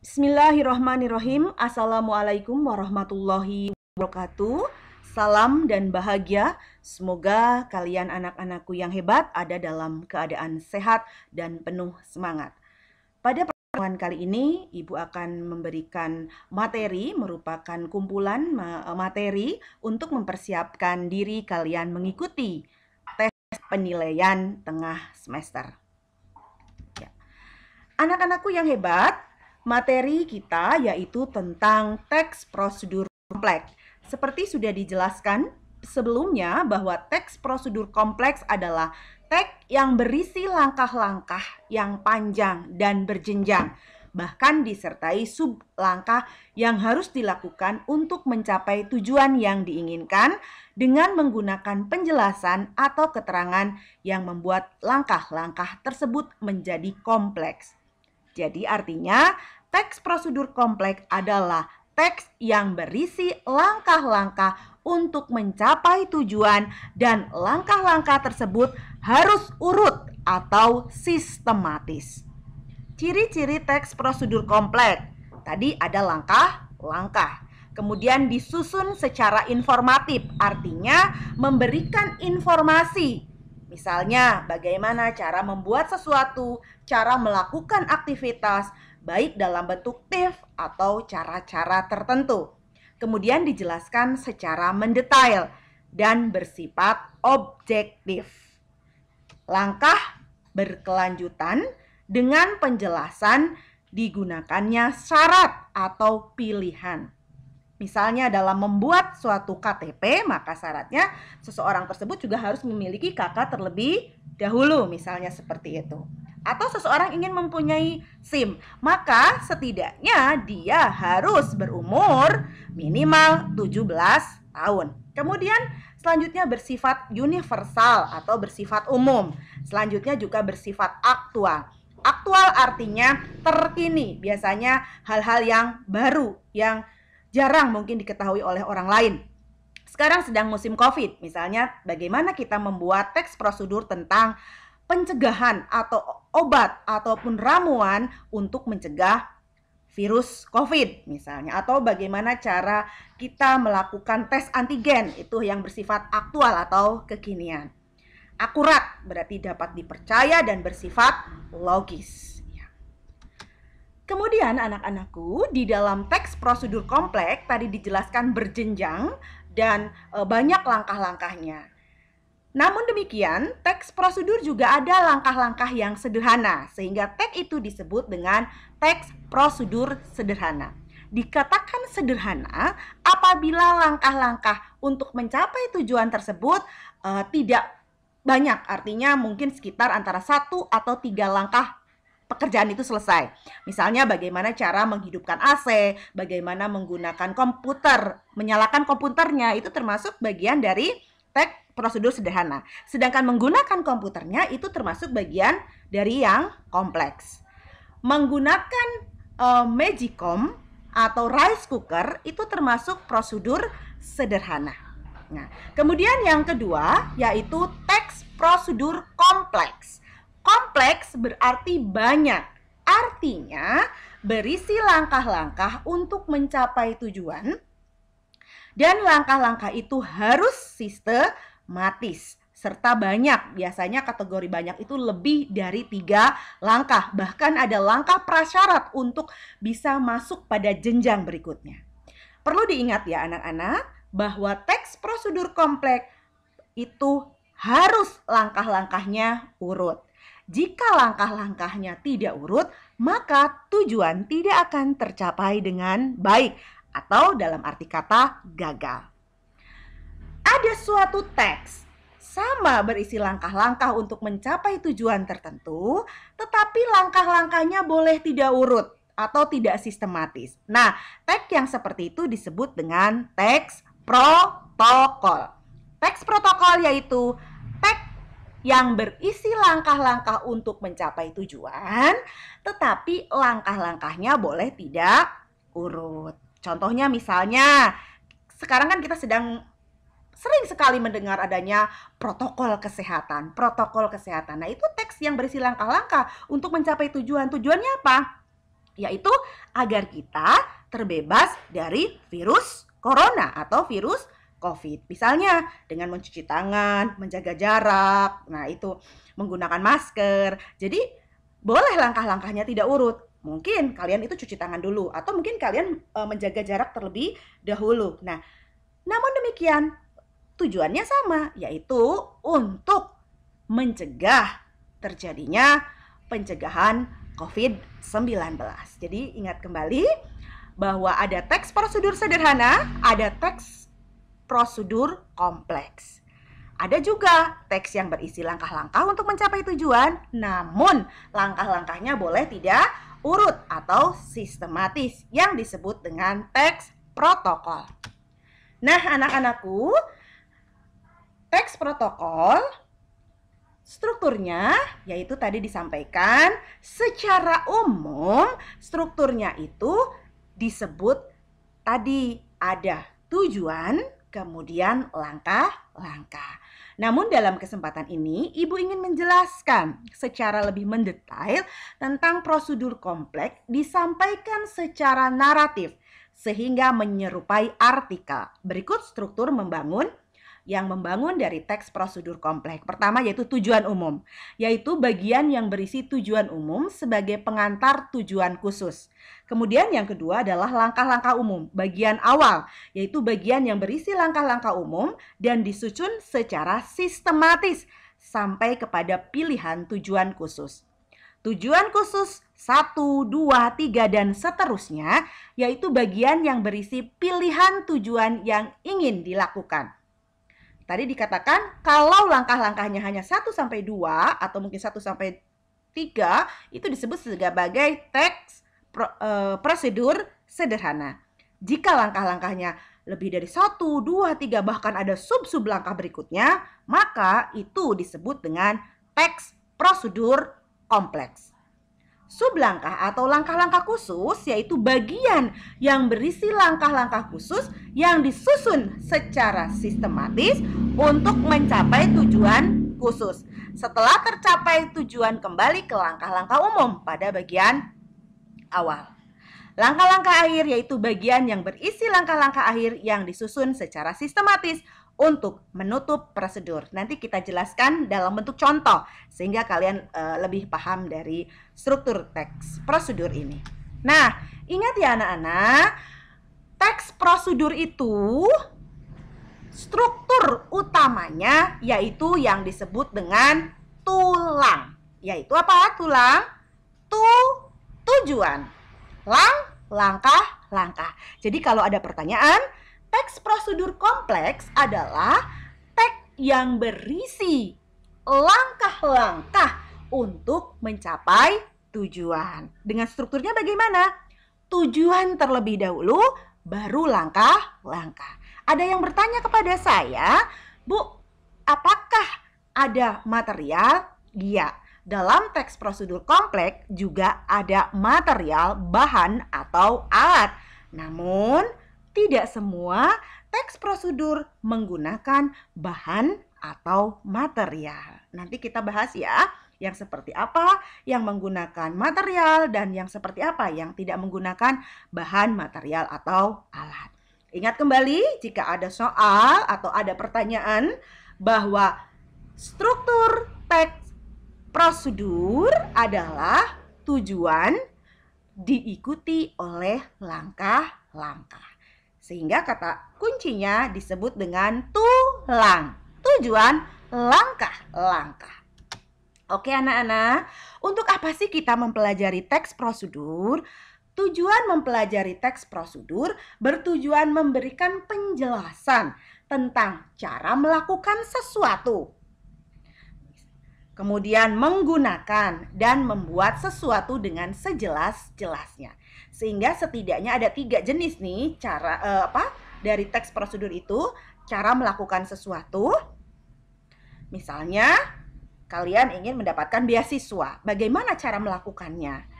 Bismillahirrahmanirrahim. Assalamualaikum warahmatullahi wabarakatuh. Salam dan bahagia. Semoga kalian anak-anakku yang hebat ada dalam keadaan sehat dan penuh semangat. Pada pertemuan kali ini, Ibu akan memberikan materi, merupakan kumpulan materi untuk mempersiapkan diri kalian mengikuti tes penilaian tengah semester. Ya. Anak-anakku yang hebat, materi kita yaitu tentang teks prosedur kompleks. Seperti sudah dijelaskan sebelumnya bahwa teks prosedur kompleks adalah teks yang berisi langkah-langkah yang panjang dan berjenjang, bahkan disertai sub langkah yang harus dilakukan untuk mencapai tujuan yang diinginkan dengan menggunakan penjelasan atau keterangan yang membuat langkah-langkah tersebut menjadi kompleks. Jadi artinya teks prosedur kompleks adalah teks yang berisi langkah-langkah untuk mencapai tujuan dan langkah-langkah tersebut harus urut atau sistematis. Ciri-ciri teks prosedur kompleks. Tadi ada langkah-langkah. Kemudian disusun secara informatif, artinya memberikan informasi. Misalnya bagaimana cara membuat sesuatu, cara melakukan aktivitas, baik dalam bentuk tips atau cara-cara tertentu. Kemudian dijelaskan secara mendetail dan bersifat objektif. Langkah berkelanjutan dengan penjelasan digunakannya syarat atau pilihan. Misalnya dalam membuat suatu KTP, maka syaratnya seseorang tersebut juga harus memiliki KK terlebih dahulu, misalnya seperti itu. Atau seseorang ingin mempunyai SIM, maka setidaknya dia harus berumur minimal 17 tahun. Kemudian selanjutnya bersifat universal atau bersifat umum. Selanjutnya juga bersifat aktual. Aktual artinya terkini, biasanya hal-hal yang baru, yang jarang mungkin diketahui oleh orang lain. Sekarang sedang musim COVID, misalnya bagaimana kita membuat teks prosedur tentang pencegahan atau obat ataupun ramuan untuk mencegah virus COVID misalnya, atau bagaimana cara kita melakukan tes antigen, itu yang bersifat aktual atau kekinian. Akurat berarti dapat dipercaya dan bersifat logis. Kemudian anak-anakku, di dalam teks prosedur kompleks tadi dijelaskan berjenjang dan banyak langkah-langkahnya. Namun demikian, teks prosedur juga ada langkah-langkah yang sederhana, sehingga teks itu disebut dengan teks prosedur sederhana. Dikatakan sederhana apabila langkah-langkah untuk mencapai tujuan tersebut tidak banyak, artinya mungkin sekitar antara 1 atau 3 langkah pekerjaan itu selesai. Misalnya bagaimana cara menghidupkan AC, bagaimana menggunakan komputer, menyalakan komputernya, itu termasuk bagian dari teks prosedur sederhana. Sedangkan menggunakan komputernya itu termasuk bagian dari yang kompleks. Menggunakan Magicom atau rice cooker itu termasuk prosedur sederhana. Nah, kemudian yang kedua yaitu teks prosedur kompleks. Kompleks berarti banyak. Artinya berisi langkah-langkah untuk mencapai tujuan. Dan langkah-langkah itu harus sistematis serta banyak. Biasanya kategori banyak itu lebih dari 3 langkah. Bahkan ada langkah prasyarat untuk bisa masuk pada jenjang berikutnya. Perlu diingat ya anak-anak bahwa teks prosedur kompleks itu harus langkah-langkahnya urut. Jika langkah-langkahnya tidak urut, maka tujuan tidak akan tercapai dengan baik, atau dalam arti kata gagal. Ada suatu teks sama berisi langkah-langkah untuk mencapai tujuan tertentu, tetapi langkah-langkahnya boleh tidak urut atau tidak sistematis. Nah, teks yang seperti itu disebut dengan teks protokol. Teks protokol yaitu teks yang berisi langkah-langkah untuk mencapai tujuan, tetapi langkah-langkahnya boleh tidak urut. Contohnya misalnya, sekarang kan kita sedang sering sekali mendengar adanya protokol kesehatan. Protokol kesehatan. Nah, itu teks yang berisi langkah-langkah untuk mencapai tujuan. Tujuannya apa? yaitu agar kita terbebas dari virus corona atau virus COVID. Misalnya dengan mencuci tangan, menjaga jarak, nah itu menggunakan masker. Jadi boleh langkah-langkahnya tidak urut. Mungkin kalian itu cuci tangan dulu atau mungkin kalian menjaga jarak terlebih dahulu. Nah, namun demikian tujuannya sama, yaitu untuk mencegah terjadinya pencegahan COVID-19. Jadi ingat kembali bahwa ada teks prosedur sederhana, ada teks prosedur kompleks. Ada juga teks yang berisi langkah-langkah untuk mencapai tujuan, namun langkah-langkahnya boleh tidak urut atau sistematis yang disebut dengan teks protokol. Nah, anak-anakku, teks protokol strukturnya yaitu tadi disampaikan secara umum, strukturnya itu disebut tadi ada tujuan, kemudian langkah-langkah. Namun dalam kesempatan ini, Ibu ingin menjelaskan secara lebih mendetail tentang prosedur kompleks disampaikan secara naratif sehingga menyerupai artikel. Berikut struktur yang membangun dari teks prosedur kompleks. Pertama yaitu tujuan umum, yaitu bagian yang berisi tujuan umum sebagai pengantar tujuan khusus. Kemudian yang kedua adalah langkah-langkah umum, bagian awal, yaitu bagian yang berisi langkah-langkah umum dan disusun secara sistematis sampai kepada pilihan tujuan khusus. Tujuan khusus 1, 2, 3, dan seterusnya, yaitu bagian yang berisi pilihan tujuan yang ingin dilakukan. Tadi dikatakan kalau langkah-langkahnya hanya 1-2 atau mungkin 1-3 itu disebut sebagai teks prosedur sederhana. Jika langkah-langkahnya lebih dari 1, 2, 3 bahkan ada sub-sub langkah berikutnya, maka itu disebut dengan teks prosedur kompleks. Sublangkah atau langkah-langkah khusus yaitu bagian yang berisi langkah-langkah khusus yang disusun secara sistematis untuk mencapai tujuan khusus. Setelah tercapai tujuan, kembali ke langkah-langkah umum pada bagian awal. Langkah-langkah akhir yaitu bagian yang berisi langkah-langkah akhir yang disusun secara sistematis untuk menutup prosedur. Nanti kita jelaskan dalam bentuk contoh sehingga kalian lebih paham dari struktur teks prosedur ini. Nah, ingat ya anak-anak, teks prosedur itu struktur utamanya yaitu yang disebut dengan tulang. Yaitu apa? Tulang, tujuan, langkah-langkah. Jadi kalau ada pertanyaan, teks prosedur kompleks adalah teks yang berisi langkah-langkah untuk mencapai tujuan. Dengan strukturnya bagaimana? Tujuan terlebih dahulu, baru langkah-langkah. Ada yang bertanya kepada saya, Bu, apakah ada material? Iya, dalam teks prosedur kompleks juga ada material, bahan, atau alat. Namun, tidak semua teks prosedur menggunakan bahan atau material. Nanti kita bahas ya, yang seperti apa yang menggunakan material dan yang seperti apa yang tidak menggunakan bahan, material, atau alat. Ingat kembali jika ada soal atau ada pertanyaan bahwa struktur teks prosedur adalah tujuan diikuti oleh langkah-langkah. Sehingga kata kuncinya disebut dengan tulang. Tujuan, langkah-langkah. Oke anak-anak, untuk apa sih kita mempelajari teks prosedur? Tujuan mempelajari teks prosedur bertujuan memberikan penjelasan tentang cara melakukan sesuatu. Kemudian menggunakan dan membuat sesuatu dengan sejelas-jelasnya. Sehingga setidaknya ada 3 jenis nih cara dari teks prosedur itu. Cara melakukan sesuatu. Misalnya kalian ingin mendapatkan beasiswa. Bagaimana cara melakukannya?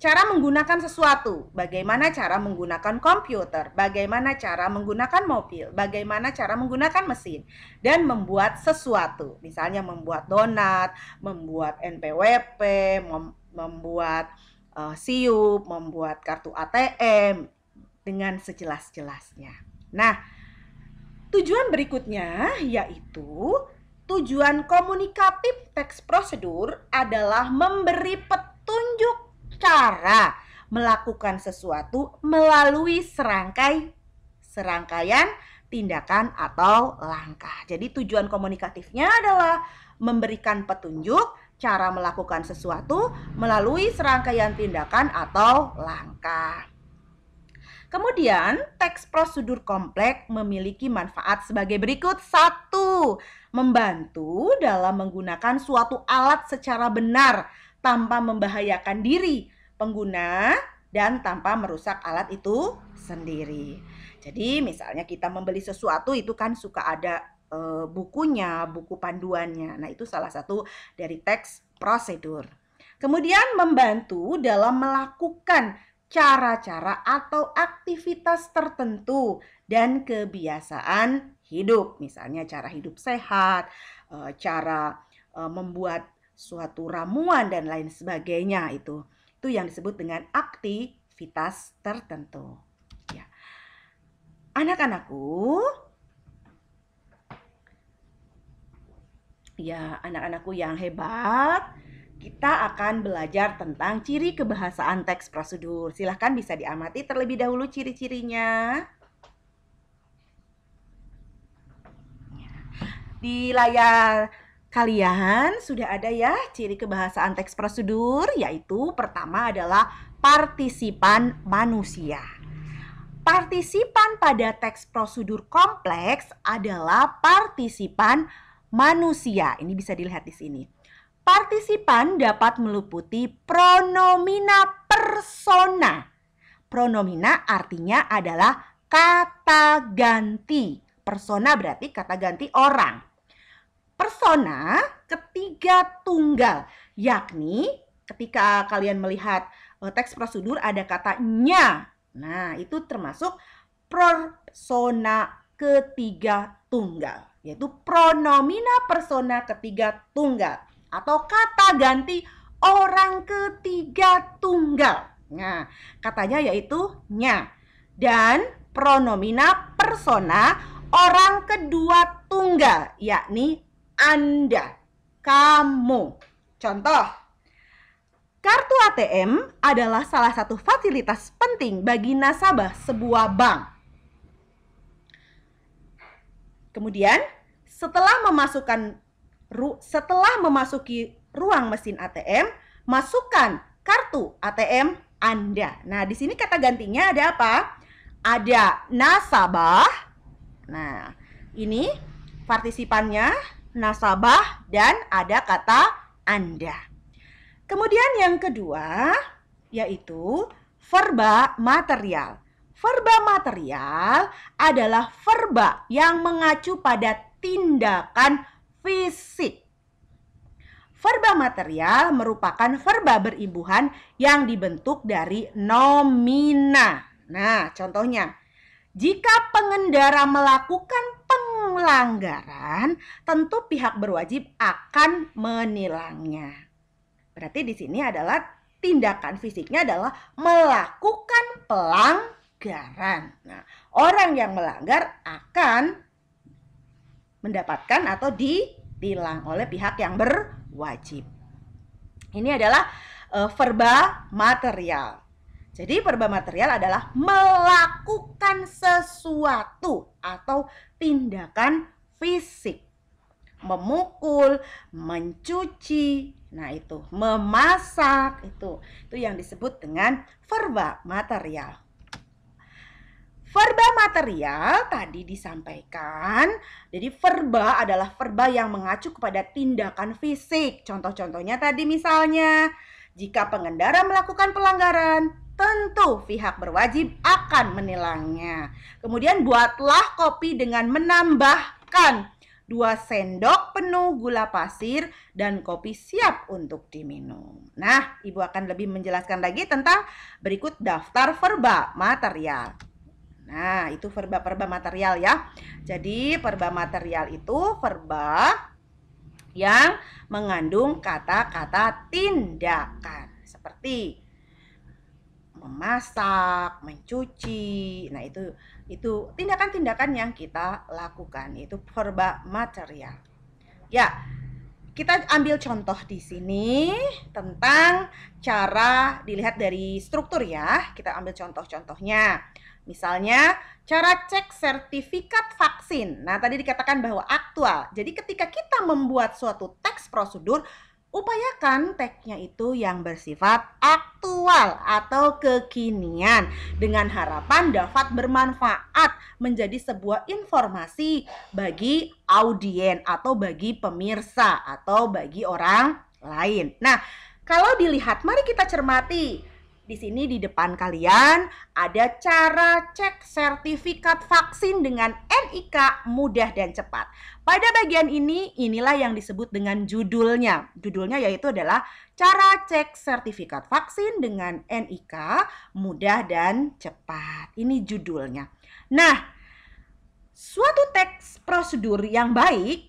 Cara menggunakan sesuatu. Bagaimana cara menggunakan komputer? Bagaimana cara menggunakan mobil? Bagaimana cara menggunakan mesin? Dan membuat sesuatu. Misalnya membuat donat, membuat NPWP, membuat SIUP, membuat kartu ATM dengan sejelas-jelasnya. Nah, tujuan berikutnya yaitu tujuan komunikatif teks prosedur adalah memberi petunjuk cara melakukan sesuatu melalui serangkaian tindakan atau langkah. Jadi tujuan komunikatifnya adalah memberikan petunjuk cara melakukan sesuatu melalui serangkaian tindakan atau langkah. Kemudian, teks prosedur kompleks memiliki manfaat sebagai berikut. 1. Membantu dalam menggunakan suatu alat secara benar tanpa membahayakan diri pengguna dan tanpa merusak alat itu sendiri. Jadi misalnya kita membeli sesuatu itu kan suka ada bukunya, buku panduannya. Nah, itu salah satu dari teks prosedur. Kemudian membantu dalam melakukan cara-cara atau aktivitas tertentu dan kebiasaan hidup. Misalnya cara hidup sehat, cara membuat suatu ramuan dan lain sebagainya itu. Itu yang disebut dengan aktivitas tertentu. Ya. Anak-anakku, yang hebat, kita akan belajar tentang ciri kebahasaan teks prosedur. Silahkan bisa diamati terlebih dahulu ciri-cirinya. Di layar kalian sudah ada ya ciri kebahasaan teks prosedur, yaitu pertama adalah partisipan manusia. Partisipan pada teks prosedur kompleks adalah partisipan manusia. Ini bisa dilihat di sini. Partisipan dapat meliputi pronomina persona. Pronomina artinya adalah kata ganti. Persona berarti kata ganti orang. Persona ketiga tunggal, yakni ketika kalian melihat teks prosedur ada kata nya. Nah, itu termasuk persona ketiga tunggal, yaitu pronomina persona ketiga tunggal atau kata ganti orang ketiga tunggal. Nah, katanya yaitu nya. Dan pronomina persona orang kedua tunggal, yakni Anda, kamu. Contoh, kartu ATM adalah salah satu fasilitas penting bagi nasabah sebuah bank. Kemudian, setelah memasuki ruang mesin ATM, masukkan kartu ATM Anda. Nah, di sini kata gantinya ada apa? Ada nasabah. Nah, ini partisipannya nasabah dan ada kata Anda. Kemudian yang kedua yaitu verba material. Verba material adalah verba yang mengacu pada tindakan fisik. Verba material merupakan verba berimbuhan yang dibentuk dari nomina. Nah, contohnya, jika pengendara melakukan pelanggaran, tentu pihak berwajib akan menilangnya. Berarti di sini adalah tindakan fisiknya adalah melakukan pelanggaran. Nah, orang yang melanggar akan mendapatkan atau ditilang oleh pihak yang berwajib. Ini adalah verba material. Jadi verba material adalah melakukan sesuatu atau tindakan fisik. Memukul, mencuci, nah itu, memasak, itu yang disebut dengan verba material. Verba material tadi disampaikan, jadi verba adalah verba yang mengacu kepada tindakan fisik. Contoh-contohnya tadi misalnya, jika pengendara melakukan pelanggaran, tentu pihak berwajib akan menilangnya. Kemudian buatlah kopi dengan menambahkan 2 sendok penuh gula pasir dan kopi siap untuk diminum. Nah, Ibu akan lebih menjelaskan lagi tentang berikut daftar verba material. Nah, itu verba-verba material ya. Jadi, verba material itu verba yang mengandung kata-kata tindakan. Seperti memasak, mencuci. Nah, itu tindakan-tindakan yang kita lakukan, itu verba material. Ya, kita ambil contoh di sini tentang cara dilihat dari struktur ya. Kita ambil contoh-contohnya. Misalnya, cara cek sertifikat vaksin. Nah, tadi dikatakan bahwa aktual. Jadi ketika kita membuat suatu teks prosedur, upayakan teksnya itu yang bersifat aktual atau kekinian dengan harapan dapat bermanfaat menjadi sebuah informasi bagi audien atau bagi pemirsa atau bagi orang lain. Nah, kalau dilihat, mari kita cermati. Di sini di depan kalian ada cara cek sertifikat vaksin dengan NIK mudah dan cepat. Pada bagian ini, inilah yang disebut dengan judulnya. Judulnya yaitu adalah cara cek sertifikat vaksin dengan NIK mudah dan cepat. Ini judulnya. Nah, suatu teks prosedur yang baik,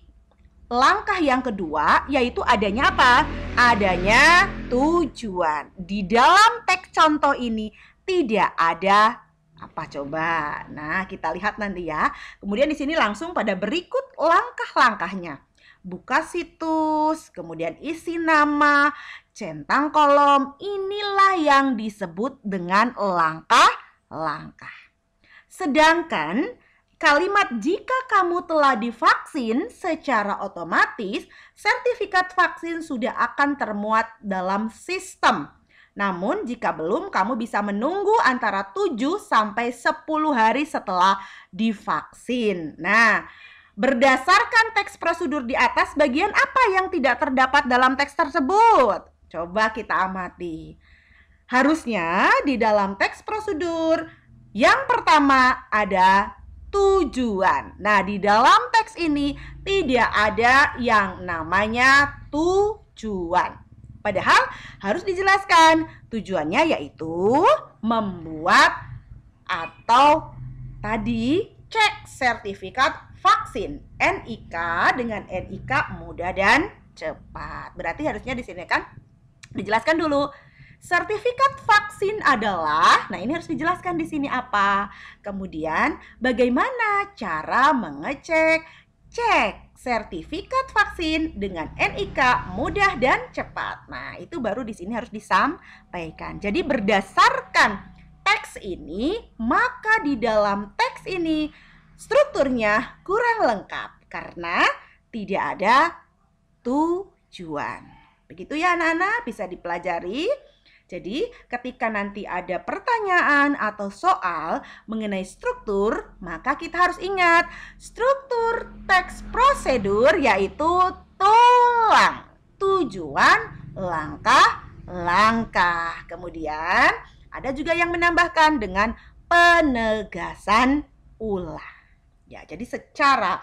langkah yang kedua yaitu adanya apa? Adanya tujuan. Di dalam teks contoh ini tidak ada apa coba? Nah, kita lihat nanti ya. Kemudian di sini langsung pada berikut langkah-langkahnya. Buka situs, kemudian isi nama, centang kolom. Inilah yang disebut dengan langkah-langkah. Sedangkan kalimat jika kamu telah divaksin, secara otomatis sertifikat vaksin sudah akan termuat dalam sistem. Namun jika belum, kamu bisa menunggu antara 7 sampai 10 hari setelah divaksin. Nah, berdasarkan teks prosedur di atas, bagian apa yang tidak terdapat dalam teks tersebut? Coba kita amati. Harusnya di dalam teks prosedur yang pertama ada tujuan. Nah, di dalam teks ini tidak ada yang namanya tujuan. Padahal harus dijelaskan tujuannya yaitu membuat atau tadi cek sertifikat vaksin NIK dengan NIK mudah dan cepat. Berarti harusnya di sini kan dijelaskan dulu. Sertifikat vaksin adalah, nah ini harus dijelaskan di sini apa. Kemudian bagaimana cara mengecek sertifikat vaksin dengan NIK mudah dan cepat. Nah, itu baru di sini harus disampaikan. Jadi berdasarkan teks ini, maka di dalam teks ini strukturnya kurang lengkap karena tidak ada tujuan. Begitu ya anak-anak, bisa dipelajari. Jadi ketika nanti ada pertanyaan atau soal mengenai struktur, maka kita harus ingat struktur teks prosedur yaitu tulang, tujuan, langkah-langkah. Kemudian ada juga yang menambahkan dengan penegasan ulang. Ya, jadi secara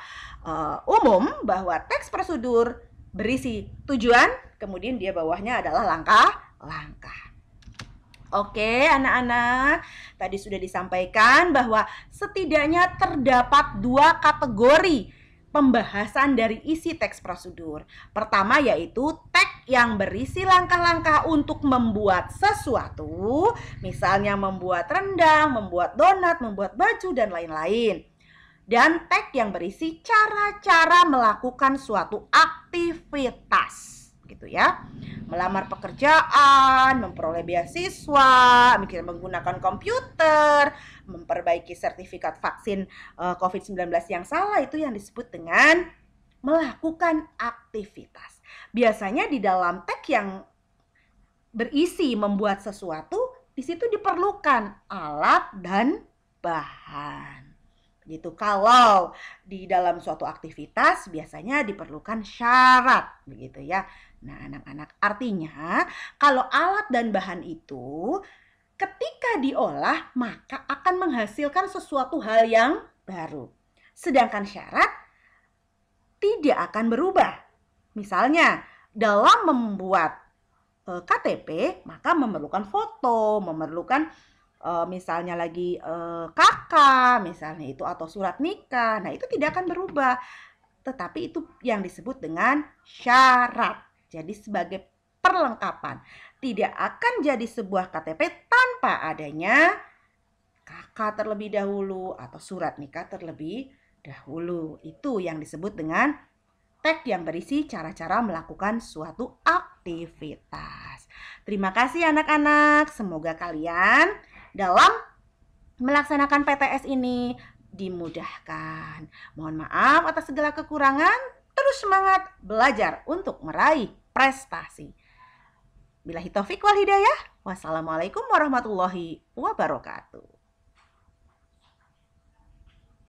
umum bahwa teks prosedur berisi tujuan, kemudian dia bawahnya adalah langkah-langkah. Oke, anak-anak, tadi sudah disampaikan bahwa setidaknya terdapat 2 kategori pembahasan dari isi teks prosedur. Pertama yaitu teks yang berisi langkah-langkah untuk membuat sesuatu, misalnya membuat rendang, membuat donat, membuat baju, dan lain-lain. Dan teks yang berisi cara-cara melakukan suatu aktivitas. Gitu ya, melamar pekerjaan, memperoleh beasiswa, menggunakan komputer, memperbaiki sertifikat vaksin COVID-19 yang salah, itu yang disebut dengan melakukan aktivitas. Biasanya di dalam teks yang berisi membuat sesuatu, di situ diperlukan alat dan bahan. Gitu. Kalau di dalam suatu aktivitas biasanya diperlukan syarat, begitu ya. Nah, anak-anak, artinya kalau alat dan bahan itu ketika diolah maka akan menghasilkan sesuatu hal yang baru. Sedangkan syarat tidak akan berubah. Misalnya dalam membuat KTP maka memerlukan foto, memerlukan misalnya lagi KK misalnya itu atau surat nikah. Nah, itu tidak akan berubah. Tetapi itu yang disebut dengan syarat. Jadi sebagai perlengkapan. Tidak akan jadi sebuah KTP tanpa adanya KK terlebih dahulu atau surat nikah terlebih dahulu. Itu yang disebut dengan tag yang berisi cara-cara melakukan suatu aktivitas. Terima kasih anak-anak. Semoga kalian dalam melaksanakan PTS ini dimudahkan. Mohon maaf atas segala kekurangan. Terus semangat belajar untuk meraih prestasi. Billahi taufik wal hidayah. Wassalamualaikum warahmatullahi wabarakatuh.